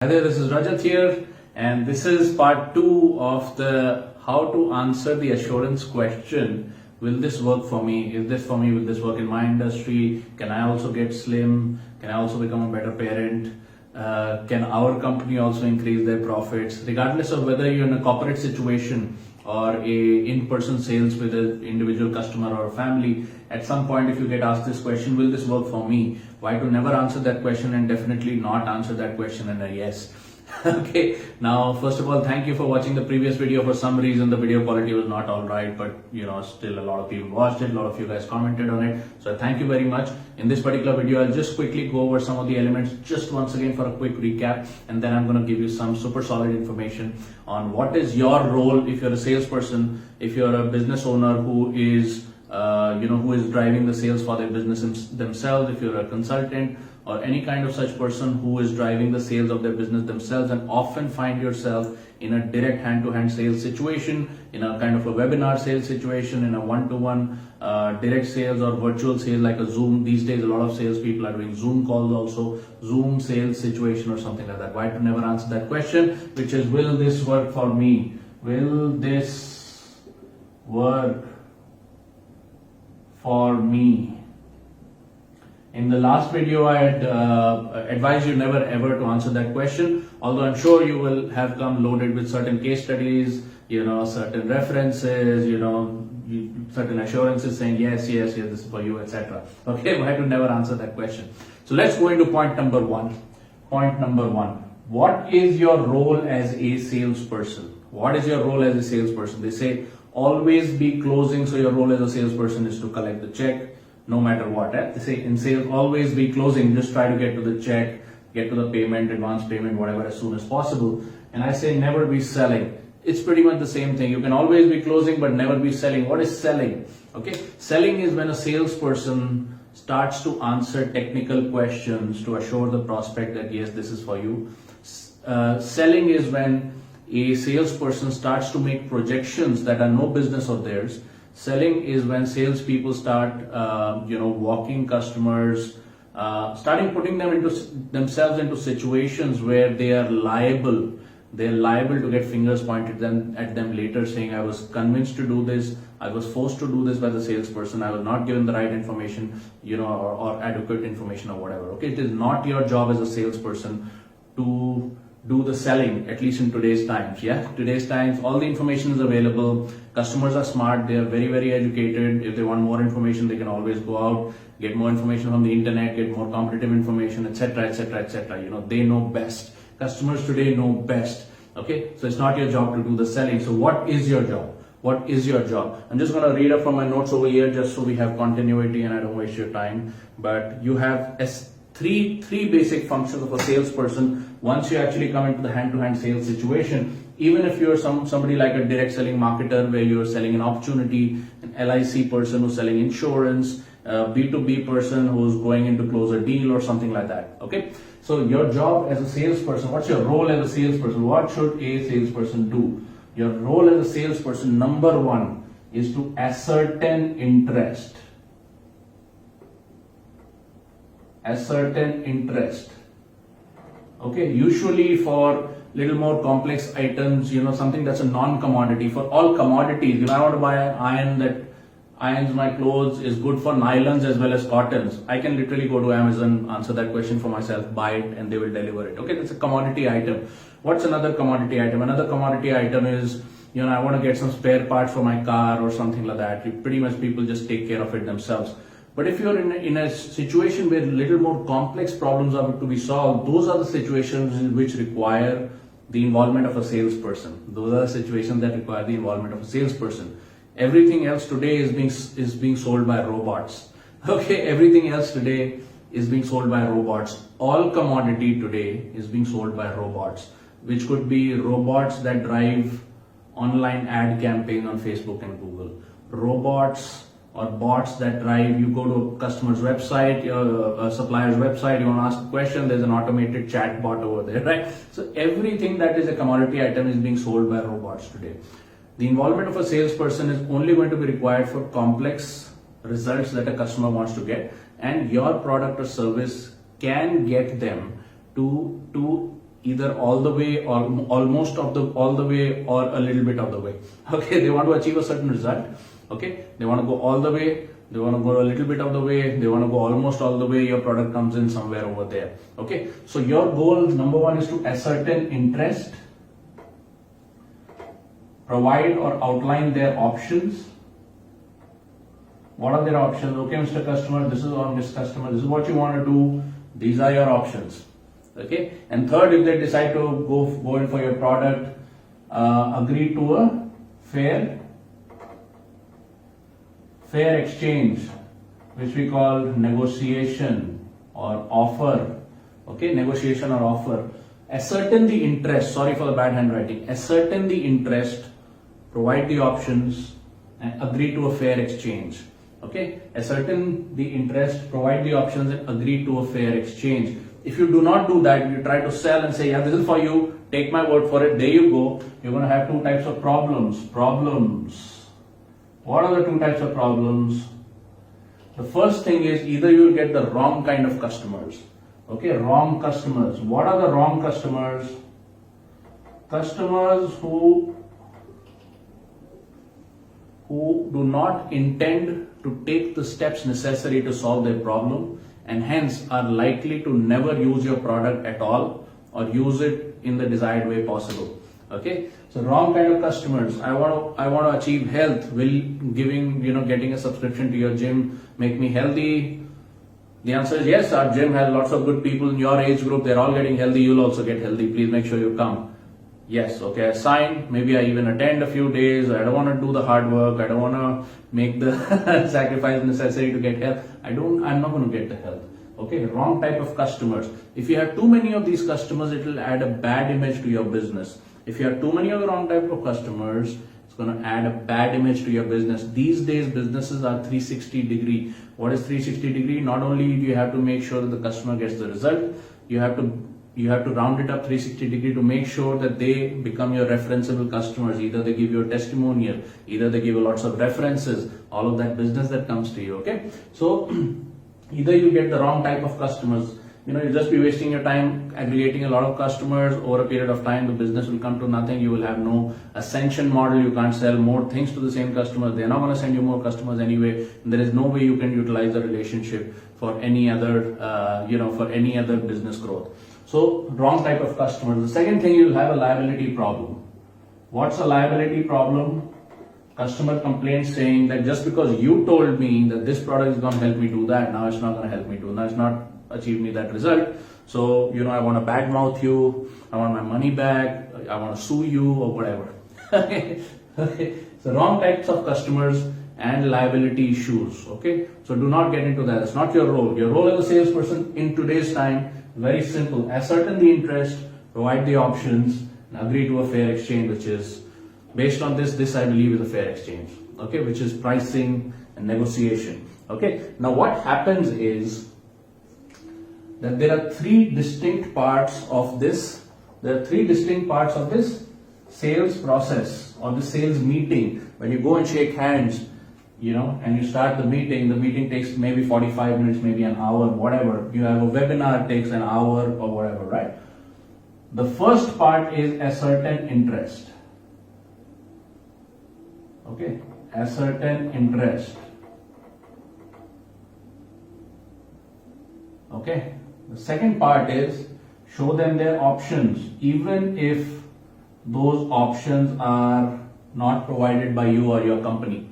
Hi there, this is Rajat here, and this is part 2 of the how to answer the assurance question. Will this work for me? Is this for me? Will this work in my industry? Can I also get slim? Can I also become a better parent? Can our company also increase their profits? Regardless of whether you're in a corporate situation or a in-person sales with an individual customer or a family, at some point if you get asked this question, will this work for me? Why to never answer that question and definitely not answer that question in a yes. Okay, now first of all, thank you for watching the previous video. For some reason the video quality was not all right, but still a lot of people watched it, a lot of you guys commented on it, so thank you very much. In this particular video I'll just quickly go over some of the elements just once again for a quick recap, and then I'm going to give you some super solid information on what is your role if you're a salesperson, if you're a business owner who is who is driving the sales for their business themselves, if you're a consultant or any kind of such person who is driving the sales of their business themselves and often find yourself in a direct hand-to-hand sales situation, in a kind of a webinar sales situation, in a one-to-one direct sales or virtual sales like a Zoom. These days a lot of sales people are doing Zoom calls also, Zoom sales situation or something like that. Why to never answer that question, which is, will this work for me? Will this work for me? In the last video, I had advised you never ever to answer that question, although I'm sure you will have come loaded with certain case studies, certain references, certain assurances saying yes, this is for you, etc. Okay, why to never answer that question? So let's go into point number one. Point number one. What is your role as a salesperson? What is your role as a salesperson? They say always be closing, so your role as a salesperson is to collect the check. No matter what, they say in sales, always be closing. Just try to get to the check, get to the payment, advance payment, whatever, as soon as possible. And I say never be selling. It's pretty much the same thing. You can always be closing, but never be selling. What is selling? Okay, selling is when a salesperson starts to answer technical questions to assure the prospect that yes, this is for you. Selling is when a salesperson starts to make projections that are no business of theirs. Selling is when salespeople start, walking customers, starting putting themselves into situations where they are liable. They're liable to get fingers pointed at them later, saying, I was convinced to do this, I was forced to do this by the salesperson, I was not given the right information, or adequate information or whatever. Okay, it is not your job as a salesperson to do the selling, at least in today's times. Today's times, all the information is available. Customers are smart, they are very, very educated. If they want more information, they can always go out, get more information from the internet, get more competitive information, etc., etc., etc. They know best. Customers today know best. Okay, so it's not your job to do the selling. So what is your job? What is your job? I'm just going to read up from my notes over here just so we have continuity and I don't waste your time. But you have three basic functions of a salesperson once you actually come into the hand-to-hand sales situation. Even if you're somebody like a direct selling marketer where you're selling an opportunity, an LIC person who's selling insurance, a B2B person who's going in to close a deal or something like that. Okay, so your job as a salesperson, what's your role as a salesperson? What should a salesperson do? Your role as a salesperson, number one, is to ascertain interest. Ascertain interest. Okay, usually for little more complex items, something that's a non-commodity. For all commodities, if I want to buy an iron that irons my clothes, is good for nylons as well as cottons, I can literally go to Amazon, answer that question for myself, buy it, and they will deliver it. Okay, that's a commodity item. What's another commodity item? Another commodity item is, I want to get some spare parts for my car or something like that. Pretty much people just take care of it themselves. But if you're in a situation where little more complex problems are to be solved, those are the situations which require the involvement of a salesperson. Those are the situations that require the involvement of a salesperson. Everything else today is being sold by robots. Okay, everything else today is being sold by robots. All commodity today is being sold by robots, which could be robots that drive online ad campaign on Facebook and Google. Robots or bots that drive, you go to a customer's website, a supplier's website, you want to ask a question, there's an automated chat bot over there, right? So everything that is a commodity item is being sold by robots today. The involvement of a salesperson is only going to be required for complex results that a customer wants to get, and your product or service can get them to either all the way or almost all the way or a little bit of the way. Okay, they want to achieve a certain result. Okay, they want to go all the way, they want to go a little bit of the way, they want to go almost all the way. Your product comes in somewhere over there. Okay, so your goal number one is to ascertain interest, provide or outline their options. What are their options? Okay, Mr. Customer, this is or Miss Customer, this is what you want to do. These are your options. Okay, and third, if they decide to go in for your product, agree to a fair exchange, which we call negotiation or offer. Okay, negotiation or offer. Ascertain the interest. Sorry for the bad handwriting. Ascertain the interest, provide the options, and agree to a fair exchange. Okay, ascertain the interest, provide the options, and agree to a fair exchange. If you do not do that, you try to sell and say, yeah, this is for you, take my word for it, there you go, you're going to have two types of problems. What are the two types of problems? The first thing is either you will get the wrong kind of customers. Okay, wrong customers. What are the wrong customers? Customers who do not intend to take the steps necessary to solve their problem, and hence are likely to never use your product at all or use it in the desired way possible. Okay, so wrong kind of customers. I want to achieve health. Will getting a subscription to your gym make me healthy? The answer is yes. Our gym has lots of good people in your age group. They're all getting healthy. You'll also get healthy. Please make sure you come. Yes, okay, I sign. Maybe I even attend a few days. I don't want to do the hard work. I don't want to make the sacrifice necessary to get health. I'm not going to get the health. Okay, wrong type of customers. If you have too many of these customers, it will add a bad image to your business. If you have too many of the wrong type of customers, it's going to add a bad image to your business. These days, businesses are 360 degree. What is 360 degree? Not only do you have to make sure that the customer gets the result, you have to round it up 360 degree to make sure that they become your referenceable customers. Either they give you a testimonial, either they give you lots of references, all of that business that comes to you. Okay, so either you get the wrong type of customers, you'll just be wasting your time aggregating a lot of customers. Over a period of time, the business will come to nothing. You will have no ascension model. You can't sell more things to the same customers. They're not going to send you more customers anyway. And there is no way you can utilize the relationship for any other, business growth. So wrong type of customers. The second thing, you'll have a liability problem. What's a liability problem? Customer complaints saying that just because you told me that this product is going to help me do that, now it's not going to help me do. Now it's not achieve me that result. So, I want to badmouth you. I want my money back. I want to sue you or whatever. Okay. So wrong types of customers and liability issues. Okay. So do not get into that. It's not your role. Your role as a salesperson in today's time, very simple. Ascertain the interest, provide the options, and agree to a fair exchange, which is based on this I believe is a fair exchange. Okay, which is pricing and negotiation. Okay. Now what happens is that there are three distinct parts of this. There are three distinct parts of this sales process or the sales meeting. When you go and shake hands, and you start the meeting takes maybe 45 minutes, maybe an hour, whatever. You have a webinar, it takes an hour or whatever, right? The first part is ascertain interest. Okay, ascertain interest. Okay, the second part is show them their options, even if those options are not provided by you or your company.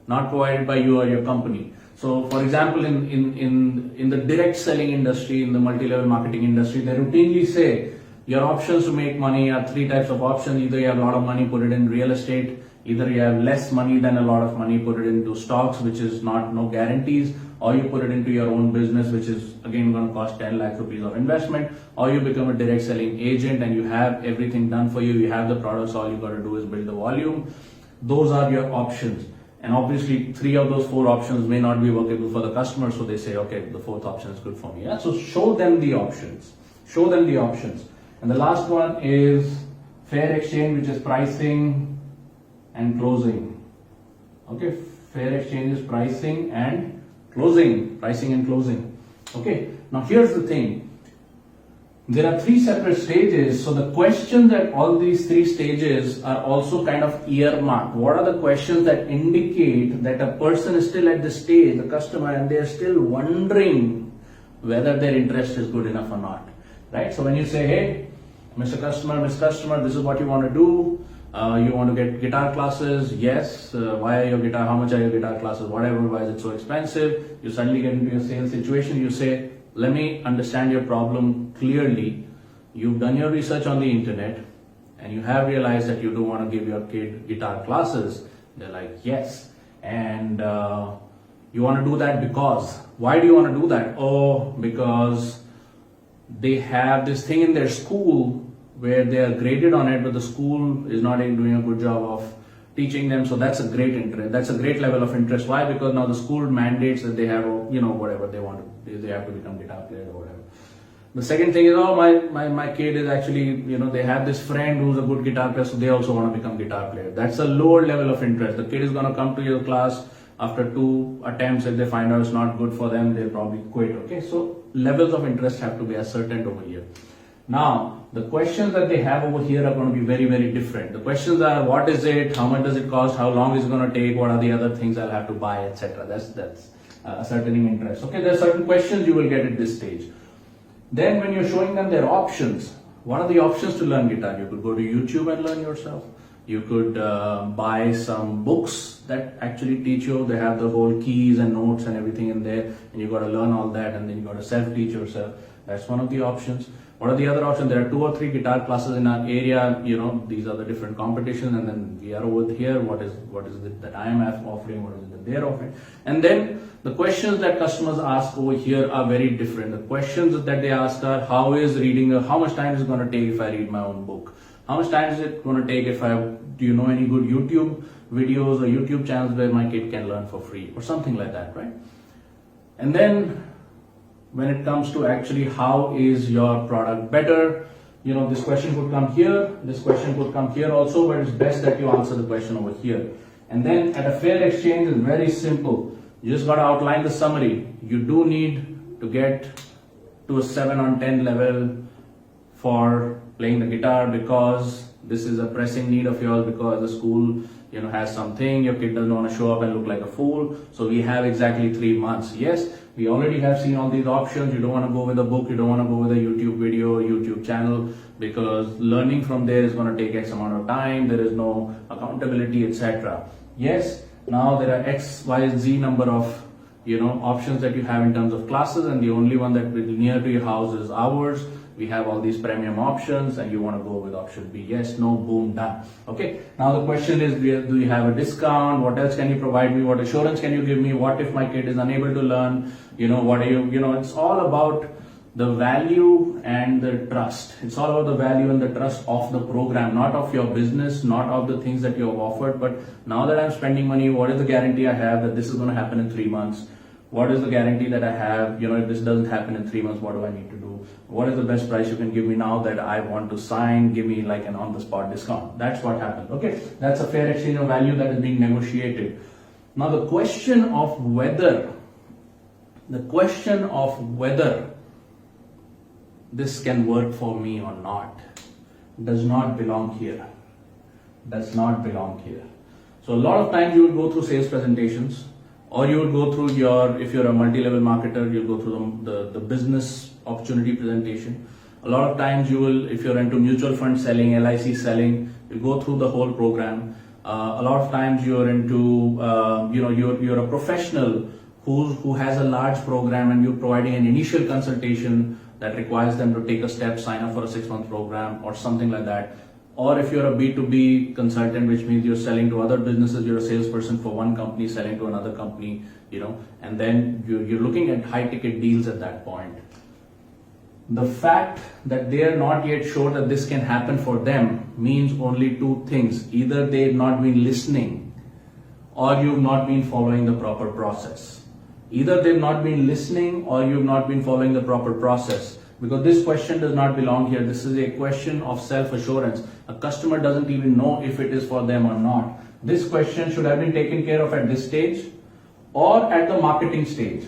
Not provided by you or your company. So, for example, in the direct selling industry, in the multi-level marketing industry, they routinely say your options to make money are three types of options. Either you have a lot of money, put it in real estate. Either you have less money than a lot of money, put it into stocks, which is no guarantees, or you put it into your own business, which is again going to cost 10 lakh rupees of investment, or you become a direct selling agent and you have everything done for you. You have the products, all you got to do is build the volume. Those are your options. And obviously, three of those four options may not be workable for the customer, so they say, okay, the fourth option is good for me. Yeah? So show them the options. Show them the options. And the last one is fair exchange, which is pricing and closing. Okay, fair exchange is pricing and closing. Pricing and closing. Okay, now here's the thing. There are 3 separate stages. So the questions at all these 3 stages are also kind of earmarked. What are the questions that indicate that a person is still at this stage, the customer, and they are still wondering whether their interest is good enough or not, right? So when you say, hey, Mr. Customer, Miss Customer, this is what you want to do. You want to get guitar classes? Yes. Why are your guitar? How much are your guitar classes? Whatever. Why is it so expensive? You suddenly get into a sales situation. You say, let me understand your problem clearly. You've done your research on the internet and you have realized that you don't want to give your kid guitar classes. They're like, yes. And you want to do that because, why do you want to do that? Oh, because they have this thing in their school where they are graded on it, but the school is not doing a good job of teaching them. So that's a great interest. That's a great level of interest. Why? Because now the school mandates that they have, whatever they want to, they have to become guitar players or whatever. The second thing is, oh, my kid is actually, they have this friend who's a good guitar player, so they also want to become guitar player. That's a lower level of interest. The kid is going to come to your class after 2 attempts. If they find out it's not good for them, they'll probably quit. Okay, so levels of interest have to be ascertained over here. Now, the questions that they have over here are going to be very, very different. The questions are, what is it? How much does it cost? How long is it going to take? What are the other things I'll have to buy, etc. That's ascertaining interest. Okay, there are certain questions you will get at this stage. Then when you're showing them their options, what are the options to learn guitar? You could go to YouTube and learn yourself. You could buy some books that actually teach you. They have the whole keys and notes and everything in there, and you got to learn all that, and then you got to self-teach yourself. That's one of the options. What are the other options? There are 2 or 3 guitar classes in our area. These are the different competitions, and then we are over here. What is it that I am offering? What is it that they are offering? And then the questions that customers ask over here are very different. The questions that they ask are, how much time is it going to take if I read my own book? How much time is it going to take do you know any good YouTube videos or YouTube channels where my kid can learn for free or something like that, right? And then when it comes to actually how is your product better, this question could come here, this question could come here also, but it's best that you answer the question over here. And then at a fair exchange, it's very simple. You just got to outline the summary. You do need to get to a 7 on 10 level for playing the guitar because this is a pressing need of yours, because the school has something, your kid doesn't want to show up and look like a fool. So we have exactly 3 months. Yes, we already have seen all these options. You don't want to go with a book, you don't want to go with a YouTube video, YouTube channel, because learning from there is going to take X amount of time. There is no accountability, etc. Yes, now there are X, Y, Z number of options that you have in terms of classes, and the only one that is near to your house is ours. We have all these premium options, and you want to go with option B. Yes, no, boom, done. Okay, now the question is, do you have a discount? What else can you provide me? What assurance can you give me? What if my kid is unable to learn? What are it's all about the value and the trust. It's all about the value and the trust of the program, not of your business, not of the things that you have offered. But now that I'm spending money, what is the guarantee I have that this is going to happen in 3 months? What is the guarantee that I have, if this doesn't happen in 3 months, what do I need to do? What is the best price you can give me now that I want to sign? Give me like an on-the-spot discount. That's what happened. Okay, that's a fair exchange of value that is being negotiated. Now the question of whether this can work for me or not does not belong here. Does not belong here. So a lot of times you will go through sales presentations, or you will go through if you're a multi-level marketer, you'll go through the business opportunity presentation. A lot of times you will, if you're into mutual fund selling, LIC selling, you go through the whole program. A lot of times you're into, you're a professional who has a large program, and you're providing an initial consultation that requires them to take a step, sign up for a 6-month program or something like that. Or if you're a B2B consultant, which means you're selling to other businesses, you're a salesperson for one company selling to another company, and then you're looking at high ticket deals at that point. The fact that they are not yet sure that this can happen for them means only 2 things. Either they've not been listening, or you've not been following the proper process. Either they've not been listening, or you've not been following the proper process. Because this question does not belong here. This is a question of self-assurance. A customer doesn't even know if it is for them or not. This question should have been taken care of at this stage or at the marketing stage.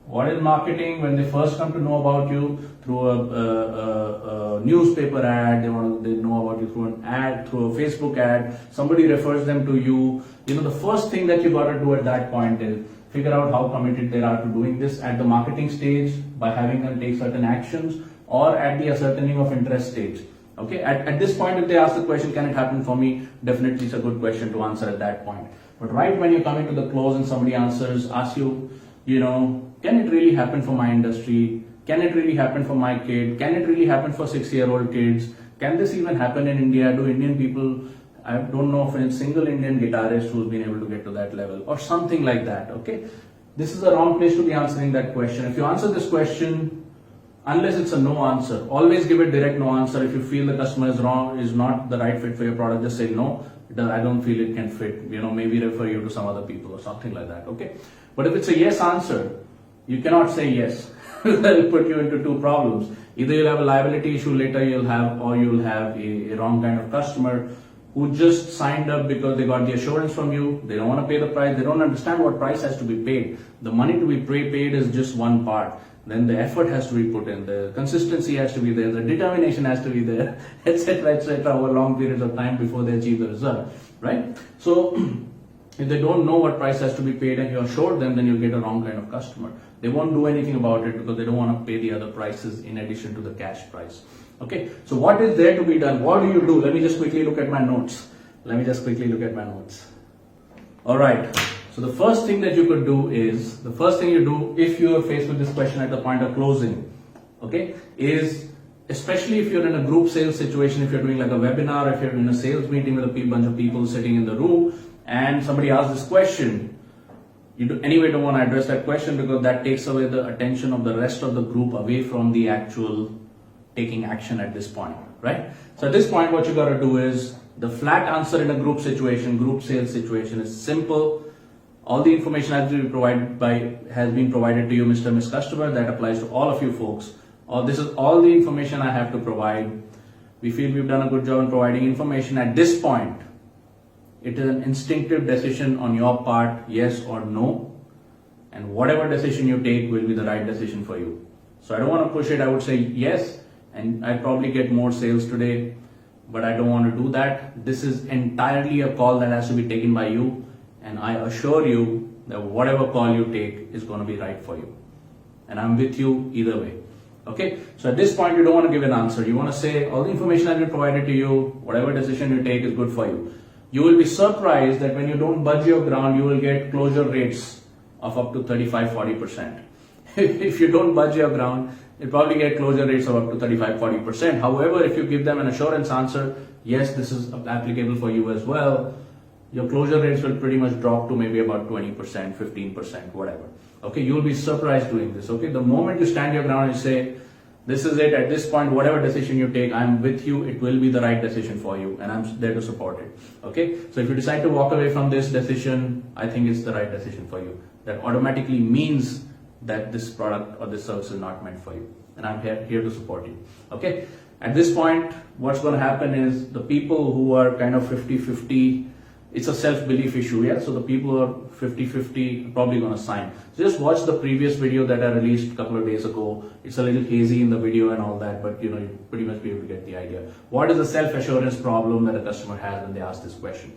What is marketing? When they first come to know about you through a newspaper ad, they know about you through an ad, through a Facebook ad, somebody refers them to you. You know, the first thing that you got to do at that point is figure out how committed they are to doing this at the marketing stage by having them take certain actions, or at the ascertaining of interest stage. Okay, at this point, if they ask the question, can it happen for me? Definitely it's a good question to answer at that point. But right when you're coming to the close and somebody asks you, you know, can it really happen for my industry? Can it really happen for my kid? Can it really happen for 6-year-old kids? Can this even happen in India? Do Indian people, I don't know of a single Indian guitarist who's been able to get to that level, or something like that, okay? This is the wrong place to be answering that question. If you answer this question, unless it's a no answer, always give a direct no answer. If you feel the customer is not the right fit for your product, just say no, I don't feel it can fit, you know, maybe refer you to some other people or something like that, okay? But if it's a yes answer, you cannot say yes. That will put you into two problems. Either you'll have a liability issue later, or you'll have a wrong kind of customer who just signed up because they got the assurance from you. They don't want to pay the price. They don't understand what price has to be paid. The money to be paid is just one part. Then the effort has to be put in, the consistency has to be there, the determination has to be there, etc., over long periods of time before they achieve the result, right? So if they don't know what price has to be paid and you assure them, then you'll get a wrong kind of customer. They won't do anything about it because they don't want to pay the other prices in addition to the cash price. Okay, so what is there to be done? What do you do? Let me just quickly look at my notes. All right. So the first thing that you could do is, if you are faced with this question at the point of closing, okay, is especially if you're in a group sales situation, if you're doing like a webinar, if you're in a sales meeting with a bunch of people sitting in the room and somebody asks this question, you don't want to address that question because that takes away the attention of the rest of the group away from the actual taking action at this point, right? So at this point, what you got to do is, the flat answer in a group sales situation is simple. All the information has been provided to you, Mr. and Ms. Customer. That applies to all of you folks. This is all the information I have to provide. We feel we've done a good job in providing information. At this point, it is an instinctive decision on your part, yes or no. And whatever decision you take will be the right decision for you. So I don't want to push it. I would say yes, and I probably get more sales today, but I don't want to do that. This is entirely a call that has to be taken by you. And I assure you that whatever call you take is going to be right for you. And I'm with you either way. Okay? So at this point, you don't want to give an answer. You want to say, all the information has been provided to you. Whatever decision you take is good for you. You will be surprised that when you don't budge your ground, you will get closure rates of up to 35-40%. If you don't budge your ground, you'll probably get closure rates of up to 35-40%. However, if you give them an assurance answer, yes, this is applicable for you as well, your closure rates will pretty much drop to maybe about 20%, 15%, whatever. Okay, you'll be surprised doing this. Okay, the moment you stand your ground and say, this is it, at this point, whatever decision you take, I'm with you, it will be the right decision for you, and I'm there to support it. Okay, so if you decide to walk away from this decision, I think it's the right decision for you. That automatically means that this product or this service is not meant for you, and I'm here to support you. Okay, at this point, what's going to happen is the people who are kind of 50-50, it's a self-belief issue, yeah? So the people who are 50-50 are probably going to sign. So just watch the previous video that I released a couple of days ago. It's a little hazy in the video and all that, but you pretty much be able to get the idea. What is the self-assurance problem that a customer has when they ask this question?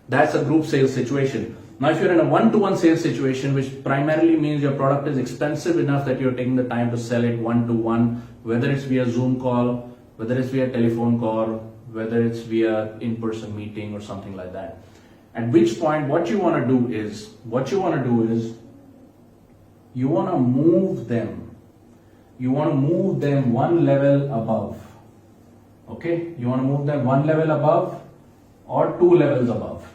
That's a group sales situation. Now, if you're in a one-to-one sales situation, which primarily means your product is expensive enough that you're taking the time to sell it one-to-one, whether it's via Zoom call, whether it's via telephone call, whether it's via in-person meeting or something like that. At which point, what you want to do is, you want to move them. You want to move them one level above. Okay? You want to move them one level above or 2 levels above.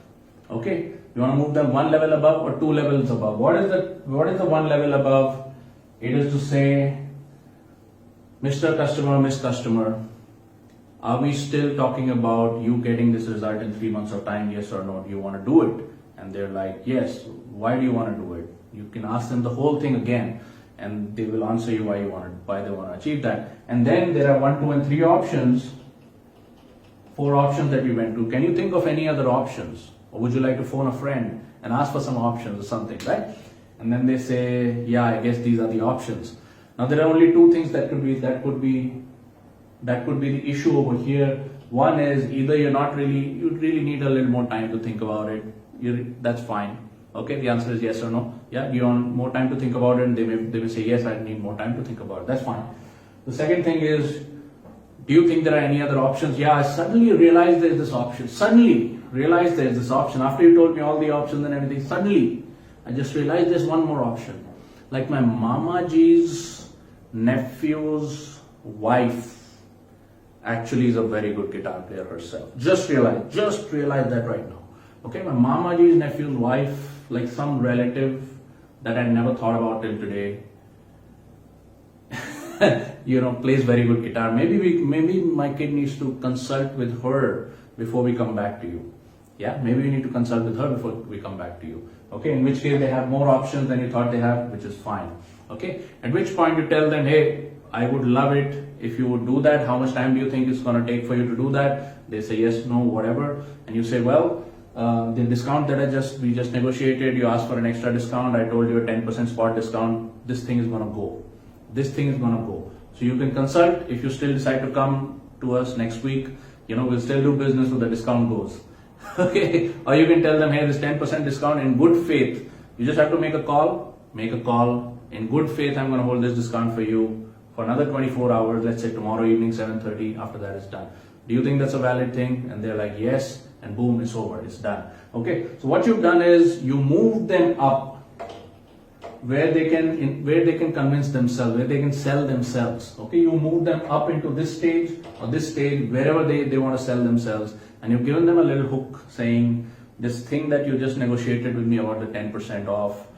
Okay? You want to move them one level above or 2 levels above. What is the one level above? It is to say, Mr. Customer, Miss Customer, are we still talking about you getting this result in 3 months of time, yes or no? Do you want to do it? And they're like, yes. Why do you want to do it? You can ask them the whole thing again, and they will answer you why they want to achieve that. And then there are 1, 2, and 3 options, 4 options that we went to. Can you think of any other options? Or would you like to phone a friend and ask for some options or something, right? and then they say, yeah, I guess these are the options. Now there are only two things that could be the issue over here. One is either you really need a little more time to think about it. That's fine. Okay, the answer is yes or no. Yeah, you want more time to think about it, and they may say yes, I need more time to think about it. That's fine. The second thing is, do you think there are any other options? Yeah, I suddenly realized there's this option. After you told me all the options and everything, suddenly I just realized there's one more option. Like my Mamaji's nephew's wife actually is a very good guitar player herself. Just realized that right now. Okay, my Mamaji's nephew's wife, like some relative that I never thought about till today, plays very good guitar. Maybe my kid needs to consult with her before we come back to you. Yeah, maybe we need to consult with her before we come back to you. Okay, in which case they have more options than you thought they have, which is fine. Okay, at which point you tell them, hey, I would love it if you would do that. How much time do you think it's going to take for you to do that? They say yes, no, whatever. And you say, well, the discount that we just negotiated, you asked for an extra discount. I told you a 10% spot discount. This thing is going to go. So you can consult. If you still decide to come to us next week, we'll still do business with the discount goes. Okay. Or you can tell them, hey, this 10% discount in good faith. You just have to make a call. In good faith, I'm going to hold this discount for you for another 24 hours. Let's say tomorrow evening, 7:30. After that, it's done. Do you think that's a valid thing? And they're like, yes. And boom, it's over. It's done. Okay. So what you've done is you moved them up where they can convince themselves, where they can sell themselves. Okay, you move them up into this stage or this stage, wherever they want to sell themselves, and you've given them a little hook saying, this thing that you just negotiated with me about the 10% off,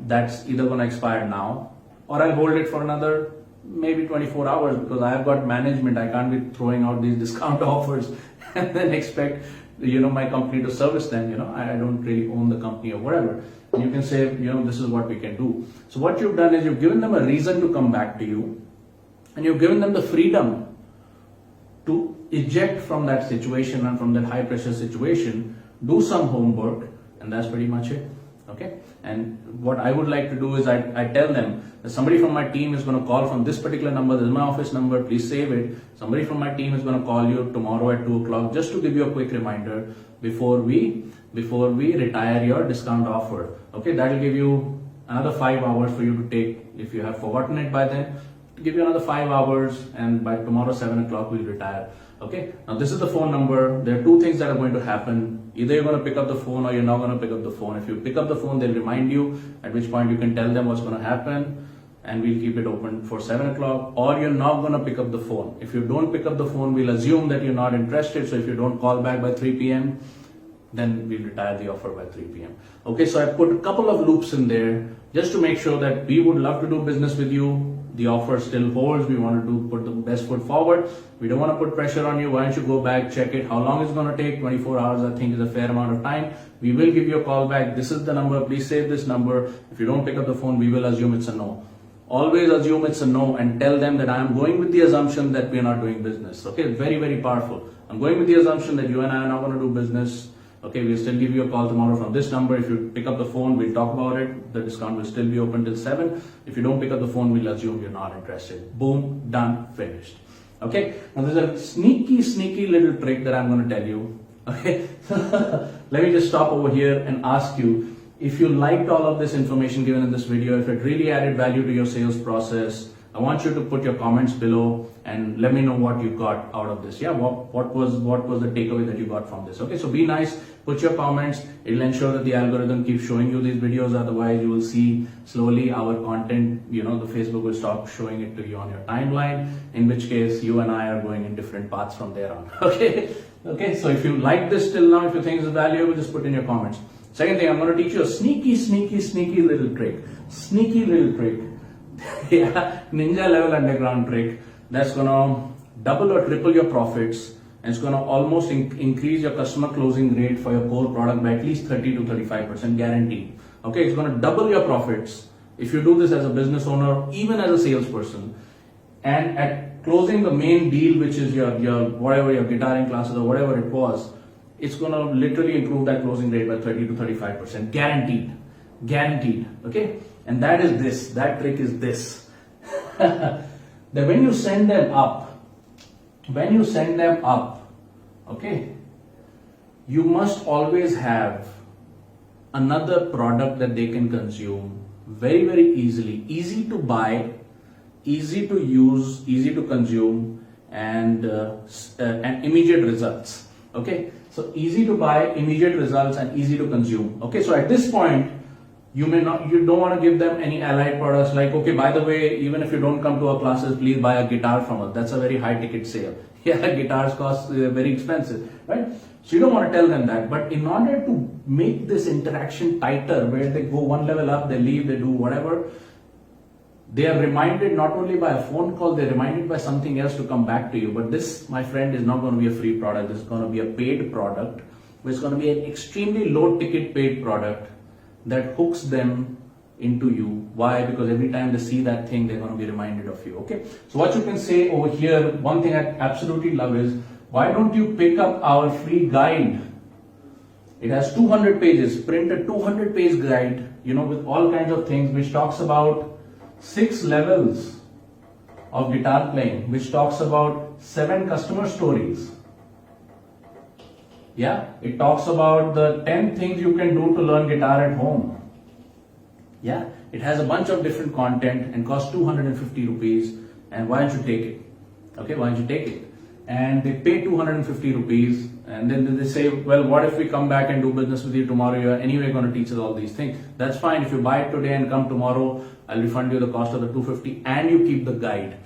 that's either going to expire now, or I'll hold it for another maybe 24 hours because I have got management. I can't be throwing out these discount offers and then expect my company to service them. I don't really own the company or whatever. And you can say, this is what we can do. So what you've done is you've given them a reason to come back to you, and you've given them the freedom to eject from that situation and from that high pressure situation, do some homework, and that's pretty much it. Okay. And what I would like to do is I tell them that somebody from my team is going to call from this particular number. This is my office number. Please save it. Somebody from my team is going to call you tomorrow at 2 o'clock just to give you a quick reminder before we retire your discount offer. Okay, that will give you another 5 hours for you to take. If you have forgotten it by then, to give you another 5 hours, and by tomorrow 7 o'clock we'll retire. Okay, now this is the phone number. There are two things that are going to happen. Either you're going to pick up the phone or you're not going to pick up the phone. If you pick up the phone, they'll remind you, at which point you can tell them what's going to happen, and we'll keep it open for 7 o'clock, or you're not going to pick up the phone. If you don't pick up the phone, we'll assume that you're not interested. So if you don't call back by 3 p.m., then we'll retire the offer by 3 p.m. Okay, so I put a couple of loops in there just to make sure that we would love to do business with you. The offer still holds. We want to put the best foot forward. We don't want to put pressure on you. Why don't you go back, check it. How long it's going to take? 24 hours, I think, is a fair amount of time. We will give you a call back. This is the number. Please save this number. If you don't pick up the phone, we will assume it's a no. Always assume it's a no and tell them that I am going with the assumption that we are not doing business. Okay, very, very powerful. I'm going with the assumption that you and I are not going to do business. Okay, we'll still give you a call tomorrow from this number. If you pick up the phone, we'll talk about it. The discount will still be open till 7. If you don't pick up the phone, we'll assume you're not interested. Boom, done, finished. Okay, now there's a sneaky little trick that I'm going to tell you. Okay, let me just stop over here and ask you, if you liked all of this information given in this video, if it really added value to your sales process, I want you to put your comments below and let me know what you got out of this. Yeah, what was the takeaway that you got from this? Okay, so be nice, put your comments. It'll ensure that the algorithm keeps showing you these videos. Otherwise, you will see slowly our content, the Facebook will stop showing it to you on your timeline, in which case you and I are going in different paths from there on. Okay, so if you like this till now, if you think it's valuable, just put in your comments. Second thing, I'm going to teach you a sneaky little trick. Yeah, ninja level underground trick that's gonna double or triple your profits, and it's gonna almost increase your customer closing rate for your core product by at least 30 to 35% guaranteed. Okay, it's gonna double your profits if you do this as a business owner, even as a salesperson, and at closing the main deal, which is your whatever your guitaring classes or whatever it was, it's gonna literally improve that closing rate by 30 to 35% guaranteed. guaranteed. Okay, and that is this. That trick is this. That when you send them up, okay, you must always have another product that they can consume very, very easily, easy to buy, easy to use, easy to consume, and immediate results. Okay, so easy to buy, immediate results, and easy to consume. Okay, so at this point, you don't want to give them any allied products like, okay, by the way, even if you don't come to our classes, please buy a guitar from us. That's a very high ticket sale. Yeah, guitars cost very expensive, right? So you don't want to tell them that. But in order to make this interaction tighter, where they go one level up, they leave, they do whatever, they are reminded not only by a phone call, they're reminded by something else to come back to you. But this, my friend, is not going to be a free product. This is going to be a paid product, which is going to be an extremely low ticket paid product that hooks them into you. Why? Because every time they see that thing, they're going to be reminded of you. Okay, so what you can say over here, one thing I absolutely love is, why don't you pick up our free guide? It has 200 pages, print a 200-page guide, with all kinds of things, which talks about 6 levels of guitar playing, which talks about 7 customer stories. Yeah, it talks about the 10 things you can do to learn guitar at home. Yeah, it has a bunch of different content and costs 250 rupees. And why don't you take it? Okay, why don't you take it? And they pay 250 rupees, and then they say, well, what if we come back and do business with you tomorrow? You're anyway going to teach us all these things. That's fine. If you buy it today and come tomorrow, I'll refund you the cost of the 250 and you keep the guide.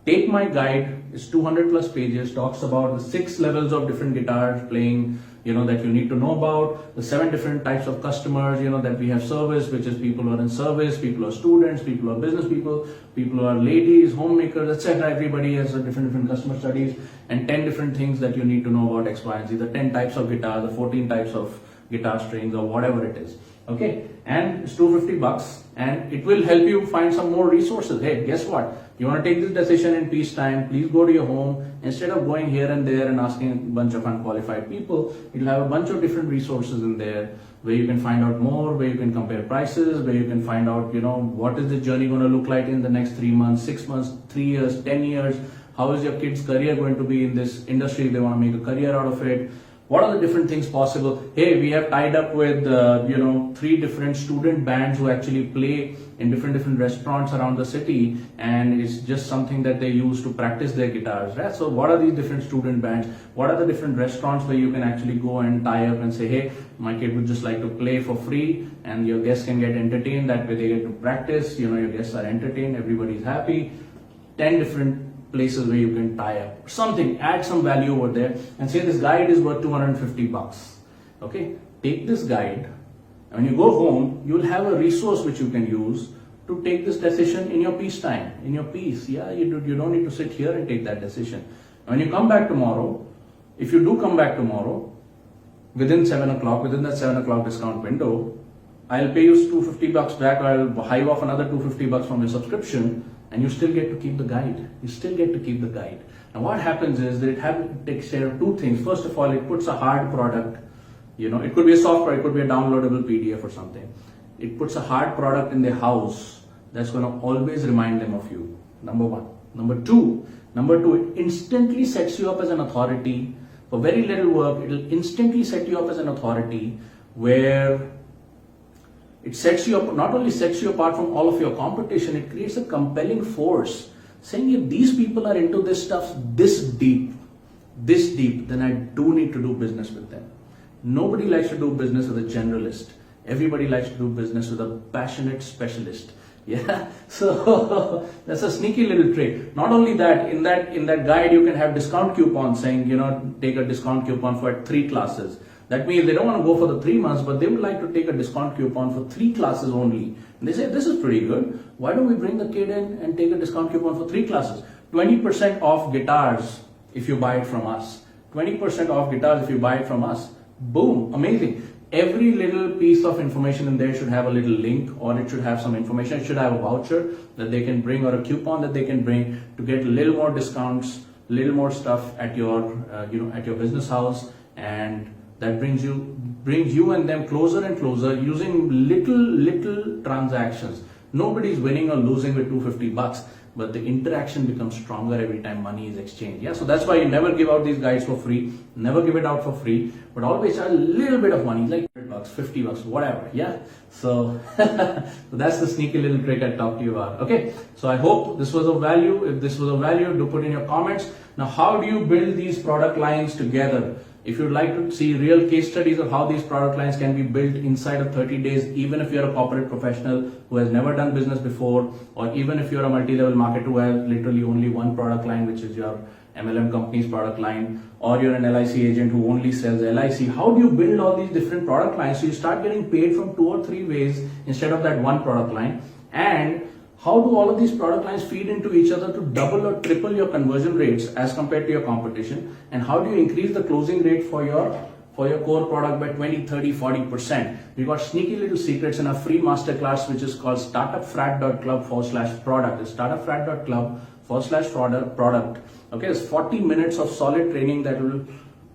Take my guide. It's 200 plus pages, talks about the 6 levels of different guitars playing, that you need to know about, the 7 different types of customers, that we have service, which is people who are in service, people who are students, people who are business people who are ladies, homemakers, etc. Everybody has a different customer studies, and 10 different things that you need to know about X, Y, and Z, the 10 types of guitars, the 14 types of guitar strings, or whatever it is. Okay, and it's 250 bucks, and it will help you find some more resources. Hey, guess what? You want to take this decision in peacetime, please go to your home. Instead of going here and there and asking a bunch of unqualified people, you'll have a bunch of different resources in there where you can find out more, where you can compare prices, where you can find out, what is the journey going to look like in the next 3 months, 6 months, 3 years, 10 years. How is your kid's career going to be in this industry if they want to make a career out of it? What are the different things possible? Hey, we have tied up with 3 different student bands who actually play in different restaurants around the city, and it's just something that they use to practice their guitars, right? So what are these different student bands? What are the different restaurants where you can actually go and tie up and say, hey, my kid would just like to play for free, and your guests can get entertained. That way they get to practice, your guests are entertained, everybody's happy. 10 different places where you can tie up something, add some value over there, and say this guide is worth 250 bucks. Okay, take this guide, and when you go home, you'll have a resource which you can use to take this decision in your peacetime, in your peace. Yeah, you don't need to sit here and take that decision. When you come back tomorrow, if you do come back tomorrow, within 7 o'clock, within that 7 o'clock discount window, I'll pay you 250 bucks back, or I'll hive off another 250 bucks from your subscription, and you still get to keep the guide. You still get to keep the guide. Now what happens is that it takes care of 2 things. First of all, it puts a hard product, it could be a software, it could be a downloadable PDF or something. It puts a hard product in their house that's going to always remind them of you. Number 1. Number two, it instantly sets you up as an authority. For very little work, it'll instantly set you up as an authority, where it sets you up, not only sets you apart from all of your competition, it creates a compelling force saying, if these people are into this stuff this deep, then I do need to do business with them. Nobody likes to do business with a generalist. Everybody likes to do business with a passionate specialist. Yeah, so that's a sneaky little trick. Not only that, in that guide you can have discount coupons saying, take a discount coupon for 3 classes. That means they don't want to go for the 3 months, but they would like to take a discount coupon for 3 classes only. And they say, this is pretty good. Why don't we bring the kid in and take a discount coupon for 3 classes? 20% off guitars if you buy it from us. 20% off guitars if you buy it from us. Boom, amazing. Every little piece of information in there should have a little link, or it should have some information. It should have a voucher that they can bring, or a coupon that they can bring to get a little more discounts, a little more stuff at your, at your business house. And that brings you and them closer and closer using little transactions. Nobody's winning or losing with $250, but the interaction becomes stronger every time money is exchanged. Yeah, so that's why you never give out these guides for free, never give it out for free, but always charge a little bit of money, like $100, $50, whatever. Yeah, so that's the sneaky little trick I talked to you about. Okay, so I hope this was of value. If this was of value, do put in your comments. Now, how do you build these product lines together? If you'd like to see real case studies of how these product lines can be built inside of 30 days, even if you're a corporate professional who has never done business before, or even if you're a multi-level marketer who has literally only one product line, which is your MLM company's product line, or you're an LIC agent who only sells LIC, how do you build all these different product lines so you start getting paid from 2 or 3 ways instead of that one product line? And how do all of these product lines feed into each other to double or triple your conversion rates as compared to your competition? And how do you increase the closing rate for your core product by 20, 30, 40%? We've got sneaky little secrets in our free masterclass, which is called startupfrat.club/product. It's startupfrat.club/product. Okay, it's 40 minutes of solid training that will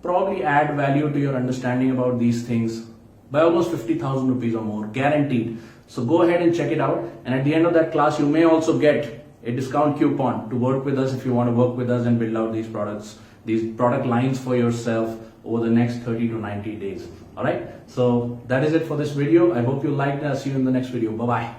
probably add value to your understanding about these things by almost 50,000 rupees or more, guaranteed. So go ahead and check it out. And at the end of that class, you may also get a discount coupon to work with us if you want to work with us and build out these product lines for yourself over the next 30 to 90 days. All right. So that is it for this video. I hope you liked it. I'll see you in the next video. Bye-bye.